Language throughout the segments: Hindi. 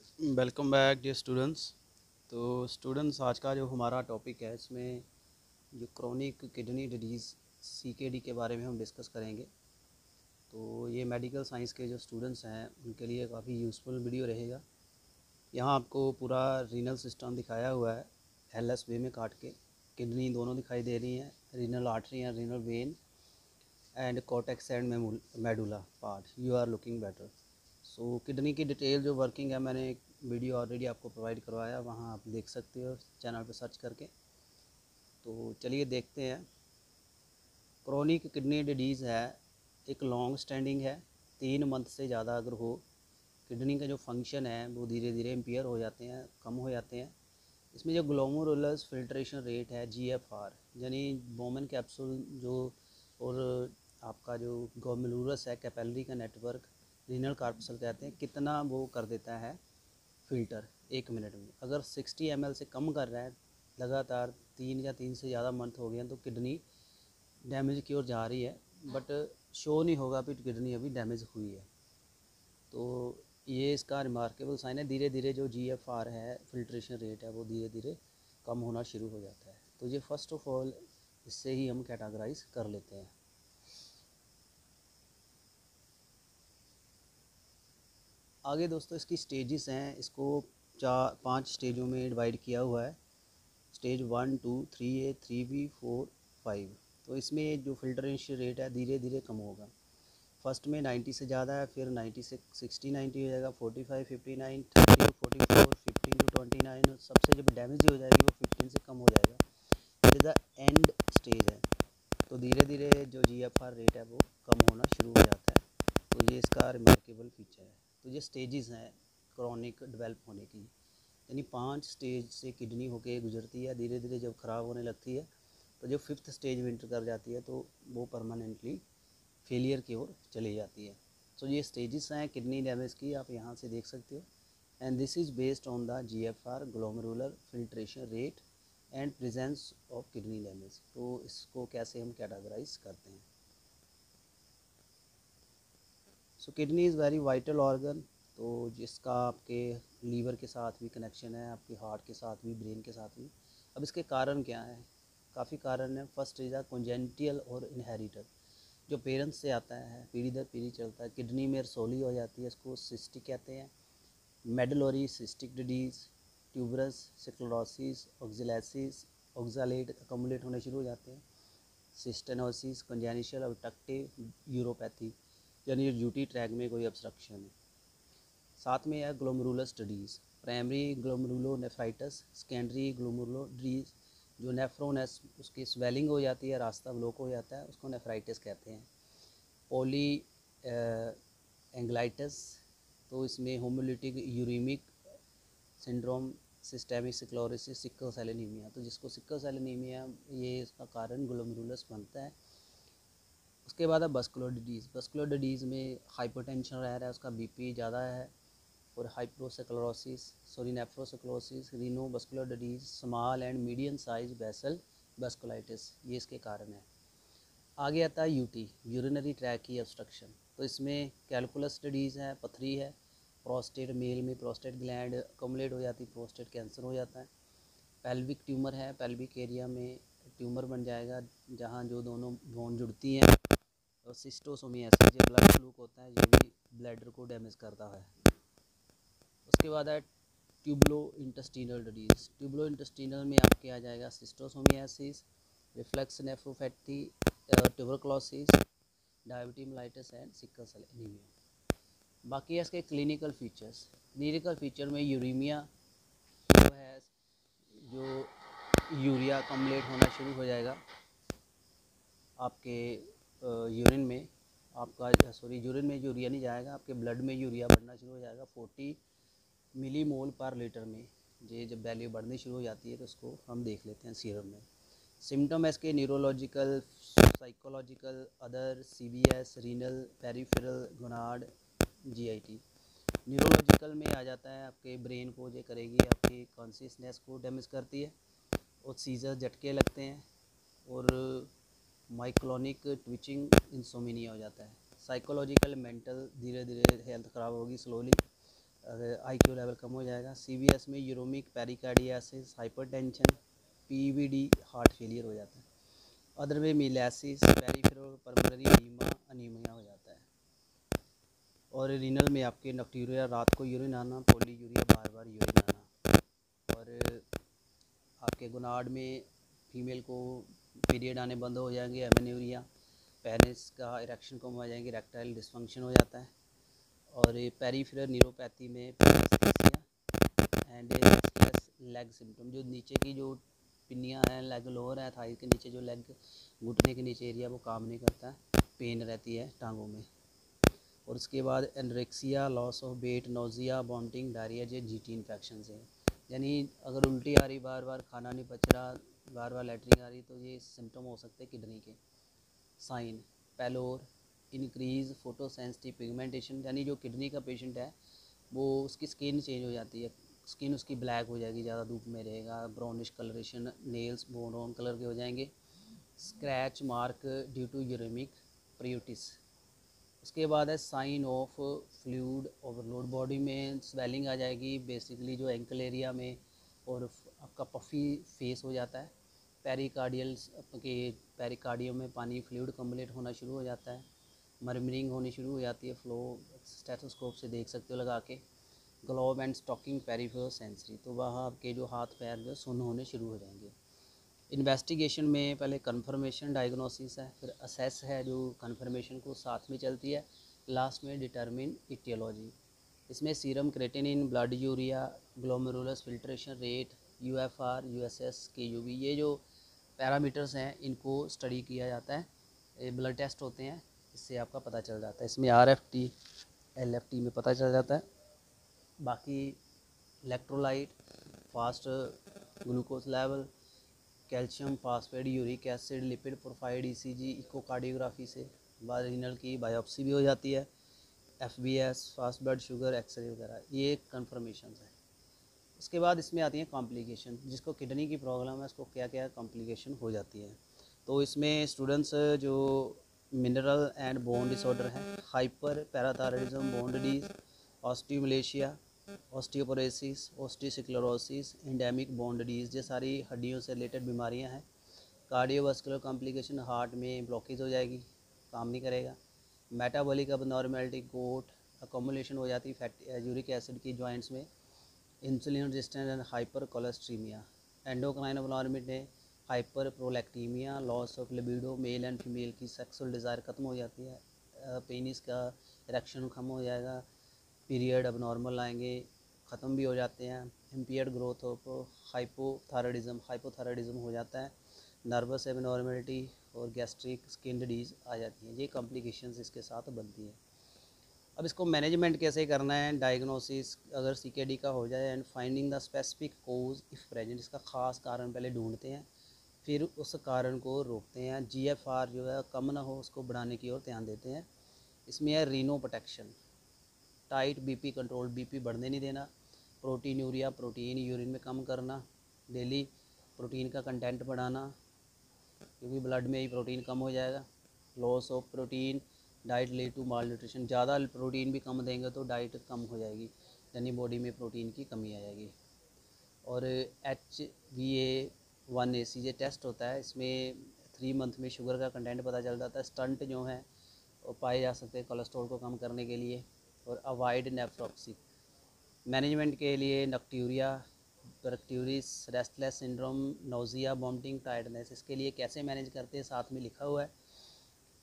Welcome back dear students. तो स्टूडेंट्स, आज का जो हमारा टॉपिक है इसमें जो क्रोनिक किडनी डिजीज़ CKD के बारे में हम डिस्कस करेंगे। तो ये मेडिकल साइंस के जो स्टूडेंट्स हैं उनके लिए काफ़ी यूज़फुल वीडियो रहेगा। यहाँ आपको पूरा रीनल सिस्टम दिखाया हुआ है, LS वे में काट के। किडनी दोनों दिखाई दे रही हैं, renal artery and renal vein and cortex and medulla part. You are looking better. So kidney की डिटेल जो वर्किंग है मैंने एक वीडियो ऑलरेडी आपको प्रोवाइड करवाया, वहाँ आप देख सकते हो चैनल पर सर्च करके। तो चलिए देखते हैं। क्रोनिक किडनी डिजीज़ है, एक लॉन्ग स्टैंडिंग है, 3 मंथ से ज़्यादा अगर हो, किडनी का जो फंक्शन है वो धीरे धीरे इम्पेयर हो जाते हैं, कम हो जाते हैं। इसमें जो ग्लोमेरुलर फिल्ट्रेशन रेट है GFR, यानी बोमन कैप्सूल जो, और आपका जो ग्लोमेरुलस है कैपिलरी का नेटवर्क, रीनल कार्पसल कहते हैं, कितना वो कर देता है फ़िल्टर 1 मिनट में। अगर 60 ml से कम कर रहा है लगातार 3 से ज़्यादा मंथ हो गए हैं तो किडनी डैमेज की ओर जा रही है, बट शो नहीं होगा कि किडनी अभी डैमेज हुई है। तो ये इसका रिमार्केबल साइन है। धीरे धीरे जो GFR है, फिल्ट्रेशन रेट है, वो धीरे धीरे कम होना शुरू हो जाता है। तो ये फर्स्ट ऑफ ऑल इससे ही हम कैटेगराइज कर लेते हैं। आगे दोस्तों इसकी स्टेजेस हैं, इसको 4-5 स्टेजों में डिवाइड किया हुआ है। Stage 1, 2, 3A, 3B, 4, 5। तो इसमें जो फिल्ट्रेशन रेट है धीरे धीरे कम होगा। फर्स्ट में 90 से ज़्यादा है, फिर 90 से 60, 90 हो जाएगा, 45, 59, 30 टू 44, 15 टू 29, और सबसे जब डैमेज हो जाएगी वो 15 से कम हो जाएगा। It is the end stage है। तो धीरे धीरे जो GFR रेट है वो कम होना शुरू हो जाता है। तो ये इसका रिमार्केबल फीचर है। तो ये स्टेजेस हैं क्रॉनिक डेवलप होने की, यानी 5 स्टेज से किडनी होके गुजरती है। धीरे धीरे जब ख़राब होने लगती है तो जो 5th स्टेज में इंटर कर जाती है तो वो परमानेंटली फेलियर की ओर चली जाती है। सो ये स्टेजेस हैं किडनी डैमेज की, आप यहाँ से देख सकते हो। And this is based on the GFR, glomerular filtration rate and presence of kidney damage. तो इसको कैसे हम कैटेगराइज करते हैं। सो kidney is very vital organ, तो जिसका आपके लीवर के साथ भी कनेक्शन है, आपके हार्ट के साथ भी, ब्रेन के साथ भी। अब इसके कारण क्या हैं? काफ़ी कारण है। फर्स्ट इज़ कॉन्जेनिटल और इनहेरिटेड, जो पेरेंट्स से आता है, पीढ़ी दर पीढ़ी चलता है। किडनी में रसोली हो जाती है, इसको सिस्टिक कहते हैं। Medullary cystic disease, tuberous sclerosis, oxalosis, oxalate accumulate होने शुरू हो जाते हैं। सिस्टेनोसिस, कंजेनिटल ऑब्स्ट्रक्टिव यूरोपैथी, यानी यूटी ट्रैक में कोई ऑब्स्ट्रक्शन है। साथ में है glomerular studies, primary glomerulonephritis, secondary glomerulodis, जो नेफ्रोनेस उसकी स्वेलिंग हो जाती है, रास्ता ब्लॉक हो जाता है, उसको नेफ्राइटिस कहते हैं। पॉली एंग्लाइटिस, तो इसमें hemolytic uremic syndrome, systemic sclerosis, sickle cell anaemia. तो जिसको सिकल सेल एनीमिया, ये इसका कारण ग्लोमेरुलस बनता है। उसके बाद है बस्कुलर डिजीज़। बस्कुलर डिजीज़ में हाइपरटेंशन रह रहा है, उसका BP ज़्यादा है, और hyprosclerosis, sorry nephrosclerosis, reno vascular disease, small and medium size vessel vasculitis, ये इसके कारण है। आगे आता है UT, यूरिनरी ट्रैक की ऑब्स्ट्रक्शन। तो इसमें कैलकुलस स्टडीज़ है, पथरी है, प्रोस्टेट, मेल में प्रोस्टेट ग्लैंड अकोमुलेट हो जाती, प्रोस्टेट कैंसर हो जाता है। पेल्विक ट्यूमर है, पेल्विक एरिया में ट्यूमर बन जाएगा जहाँ जो दोनों बोन जुड़ती हैं। और सिस्टोसोमियासिस, जो ब्लड फ्लूक होता है, ये भी ब्लैडर को डैमेज करता है। उसके बाद है tubulo intestinal disease. Tubulo intestinal में आपके आ जाएगा schistosomiasis, reflex nephropathy, tuberculosis, diabetes mellitus and sickle cell anaemia. बाकी है इसके क्लिनिकल फीचर्स। क्लिनिकल फीचर में यूरीमिया जो है, जो यूरिया अकम्युलेट होना शुरू हो जाएगा आपके यूरिन में, आपका यूरिन में यूरिया नहीं जाएगा, आपके ब्लड में यूरिया बढ़ना शुरू हो जाएगा 40 मिलीमोल पर लीटर में। ये जब वैल्यू बढ़नी शुरू हो जाती है तो उसको हम देख लेते हैं सीरम में। सिम्टम है इसके neurological, psychological, other, CBS, renal, peripheral, gonad, GIT। Neurological में आ जाता है, आपके ब्रेन को जो करेगी, आपकी कॉन्शियसनेस को डैमेज करती है, और सीजर, झटके लगते हैं, और माइक्लोनिक ट्विचिंग, इंसोमिनिया हो जाता है। साइकोलॉजिकल, मेंटल, धीरे धीरे हेल्थ ख़राब होगी स्लोली, IQ लेवल कम हो जाएगा। CVS में यूरोमिक पेरिकार्डियासिस, हाइपरटेंशन, PVD, हार्ट फेलियर हो जाता है। अदर में मिलेसिस, पेरिफेरल पल्मोनरी एडीमा, अनीमिया हो जाता है। और रीनल में आपके नक्टूरिया, रात को यूरिन आना, पॉलीयूरिया, बार बार यूरिन आना। और आपके गोनाड में फीमेल को पीरियड आने बंद हो जाएंगे, एमेन्यूरिया, पेनिस का इरेक्शन कम हो जाएंगे, रेक्टाइल डिस्फंक्शन हो जाता है। और पेरिफेरल न्यूरोपैथी में पेनिस एंड लेग सिम्टम, जो नीचे की जो पिन्नियाँ हैं, लेग लोअर है, थाई के नीचे जो लेग घुटने के नीचे एरिया वो काम नहीं करता, पेन रहती है टांगों में। और उसके बाद anorexia, loss of weight, nausea, vomiting, diarrhoea, जो GT इन्फेक्शन से। यानी अगर उल्टी आ रही, बार बार खाना नहीं पच रहा, बार बार लैटरिन आ रही, तो ये सिम्टम हो सकते हैं किडनी के। साइन पेलोर, इंक्रीज फोटोसेंसिटिव पिगमेंटेशन, यानी जो किडनी का पेशेंट है वो उसकी स्किन चेंज हो जाती है, स्किन उसकी ब्लैक हो जाएगी, ज़्यादा धूप में रहेगा, brownish colouration, nails brown colour के हो जाएंगे। Scratch mark due to uraemic pruritus. उसके बाद है sign of fluid overload, body में स्वेलिंग आ जाएगी बेसिकली जो एंकल एरिया में, और आपका पफ़ी फेस हो जाता है। पेरिकार्डियल के पेरिकार्डियम में पानी फ्लूइड कम्बलेट होना शुरू हो जाता है। मर्मरिंग होनी शुरू हो जाती है, फ्लो स्टेथोस्कोप से देख सकते हो लगा के। Glove and stocking peripheral sensory, तो वहाँ आपके जो हाथ पैर जो सुन्न होने शुरू हो जाएंगे। इन्वेस्टिगेशन में पहले कंफर्मेशन डायग्नोसिस है, फिर असेस है जो कंफर्मेशन को साथ में चलती है, लास्ट में डिटरमिन इटियोलॉजी। इसमें serum creatinine, blood urea, glomerulus filtration rate, UFR, USS, KUV, ये जो पैरामीटर्स हैं इनको स्टडी किया जाता है, ये ब्लड टेस्ट होते हैं, इससे आपका पता चल जाता है। इसमें RFT, LFT में पता चल जाता है। बाकी electrolyte, fast glucose level, calcium phosphate, uric acid, lipid profile, ECG, echocardiography से बाद रीनल की बायोप्सी भी हो जाती है, FBS, fast blood sugar, x-ray वगैरह, ये कंफर्मेशन है। उसके बाद इसमें आती हैं कॉम्प्लिकेशन, जिसको किडनी की प्रॉब्लम है उसको क्या क्या कॉम्प्लिकेशन हो जाती है। तो इसमें स्टूडेंट्स जो मिनरल एंड बोन डिसऑर्डर है, hyper parathyroidism, bone disease, osteomalacia, osteoporosis, osteosclerosis, endemic bone disease, ये सारी हड्डियों से रिलेटेड बीमारियां हैं। कार्डियोवास्कुलर कॉम्प्लिकेशन, हार्ट में ब्लॉकेज हो जाएगी, काम नहीं करेगा। मेटाबॉलिक अबनॉर्मेलिटी, गोट अकोमुलेशन हो जाती है फैटी यूरिक एसिड की जॉइंट्स में, insulin resistance and hyper cholesteremia. Endocrine abnormity, hyper prolactinemia, loss of libido, male and female की सेक्सुअल डिज़ायर खत्म हो जाती है, पेनिस का इरेक्शन कम हो जाएगा, पीरियड अबनॉर्मल आएंगे, ख़त्म भी हो जाते हैं। इम्पेयर्ड ग्रोथ ऑफ हाइपोथायराइडिज्म हो जाता है, नर्वस एबनॉर्मेलिटी और गैस्ट्रिक स्किन डिजीज़ आ जाती हैं, ये कॉम्प्लिकेशंस इसके साथ बनती हैं। अब इसको मैनेजमेंट कैसे करना है, डायग्नोसिस अगर CKD का हो जाए, and finding the specific cause if present, इसका ख़ास कारण पहले ढूंढते हैं, फिर उस कारण को रोकते हैं। GFR जो है कम ना हो उसको बढ़ाने की ओर ध्यान देते हैं। इसमें है Reno protection, tight BP control, BP बढ़ने नहीं देना, प्रोटीन यूरिया, प्रोटीन यूरिन में कम करना, डेली प्रोटीन का कंटेंट बढ़ाना क्योंकि ब्लड में ही प्रोटीन कम हो जाएगा। Loss of protein diet lead to malnutrition, ज़्यादा प्रोटीन भी कम देंगे तो डाइट कम हो जाएगी, यानी बॉडी में प्रोटीन की कमी आ जाएगी। और HbA1c ये टेस्ट होता है, इसमें 3 मंथ में शुगर का कंटेंट पता चल जाता है। स्टंट जो है वो पाए जा सकते हैं कोलेस्ट्रॉल को कम करने के लिए। और अवॉइड नेफ्रोक्सी, मैनेजमेंट के लिए nocturia, pruritus, restless syndrome, nausea, vomiting, tiredness, इसके लिए कैसे मैनेज करते हैं साथ में लिखा हुआ है।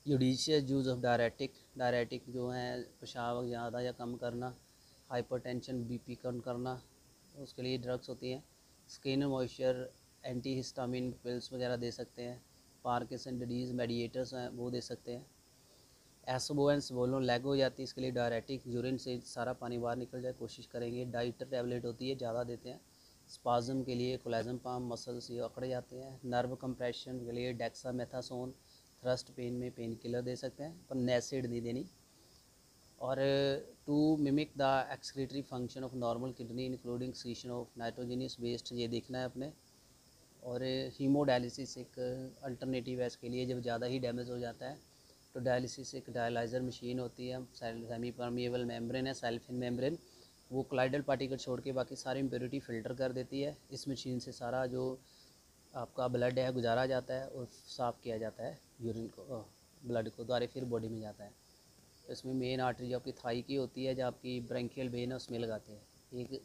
जुडिशियस यूज़ ऑफ डायरेटिक जो है पेशाब ज़्यादा या कम करना, हाइपरटेंशन, BP कम करना, उसके लिए ड्रग्स होती हैं। स्किन मॉइस्चर, एंटीहिस्टामिन पिल्स वगैरह दे सकते हैं। पार्किंसन डिजीज़ मेडिएटर्स हैं वो दे सकते हैं। एसबो एंड स्वोलो लेग हो जाती है, इसके लिए डायरेटिक, यूरिन से सारा पानी बाहर निकल जाए कोशिश करेंगे। डाइटर टैबलेट होती है, ज़्यादा देते हैं। स्पाज्म के लिए कोलेजन पाम, मसल्स ये अकड़ जाते हैं। नर्व कंप्रेशन के लिए डेक्सामेथासोन, थ्रस्ट पेन में पेन किलर दे सकते हैं पर नेसिड नहीं देनी। और to mimic the excretory function of normal kidney including सीशन ऑफ नाइट्रोजनियस वेस्ट, ये देखना है अपने। और हीमोडायलिसिस एक अल्टरनेटिव है इसके लिए, जब ज़्यादा ही डैमेज हो जाता है तो डायलिसिस एक डायलाइज़र मशीन होती है, सेमी परमिएबल मेम्ब्रेन है, सेल्फिन मेम्ब्रेन, वो कोलाइडल पार्टिकल छोड़ के बाकी सारी इम्प्योरिटी फ़िल्टर कर देती है। इस मशीन से सारा जो आपका ब्लड है गुजारा जाता है और साफ़ किया जाता है यूरिन को, ब्लड को द्वारा फिर बॉडी में जाता है। तो इसमें मेन आर्टरी जो आपकी थाई की होती है, जो आपकी ब्रेंकियल वेन है उसमें लगाते हैं।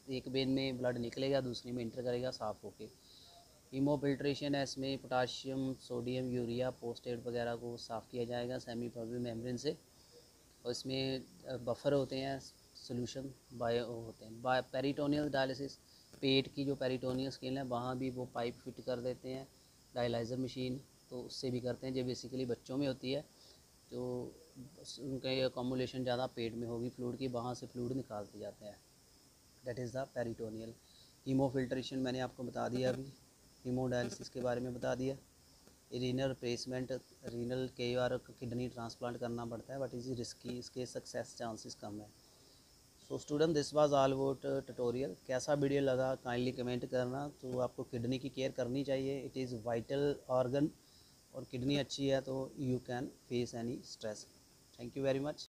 एक वेन में ब्लड निकलेगा, दूसरी में इंटर करेगा साफ़ होके। हीमोफिल्ट्रेशन है, इसमें पोटाशियम, सोडियम, यूरिया, फोस्फेट वगैरह को साफ़ किया जाएगा सेमी परमेबल मेम्ब्रेन से। और इसमें बफर होते हैं, सोल्यूशन बायो होते हैं। पेरिटोनियल डायलिसिस, पेट की जो पेरिटोनियल स्किन है वहाँ भी वो पाइप फिट कर देते हैं, डायलाइज़र मशीन, तो उससे भी करते हैं। जो बेसिकली बच्चों में होती है, जो उनका अकोमोलेशन ज़्यादा पेट में होगी फ्लूइड की, वहाँ से फ्लूइड निकालते जाते हैं। That is the peritoneal. Haemofiltration मैंने आपको बता दिया अभी, हीमोडायलिसिस के बारे में बता दिया। रीनल रिप्लेसमेंट, रीनल कई बार किडनी ट्रांसप्लांट करना पड़ता है, बट इज़ रिस्की, इसके सक्सेस चांसेस कम है। So student, this was all about tutorial. कैसा वीडियो लगा काइंडली कमेंट करना। तो आपको किडनी की केयर करनी चाहिए, इट इज़ वाइटल ऑर्गन, और किडनी अच्छी है तो you can face any stress. Thank you very much.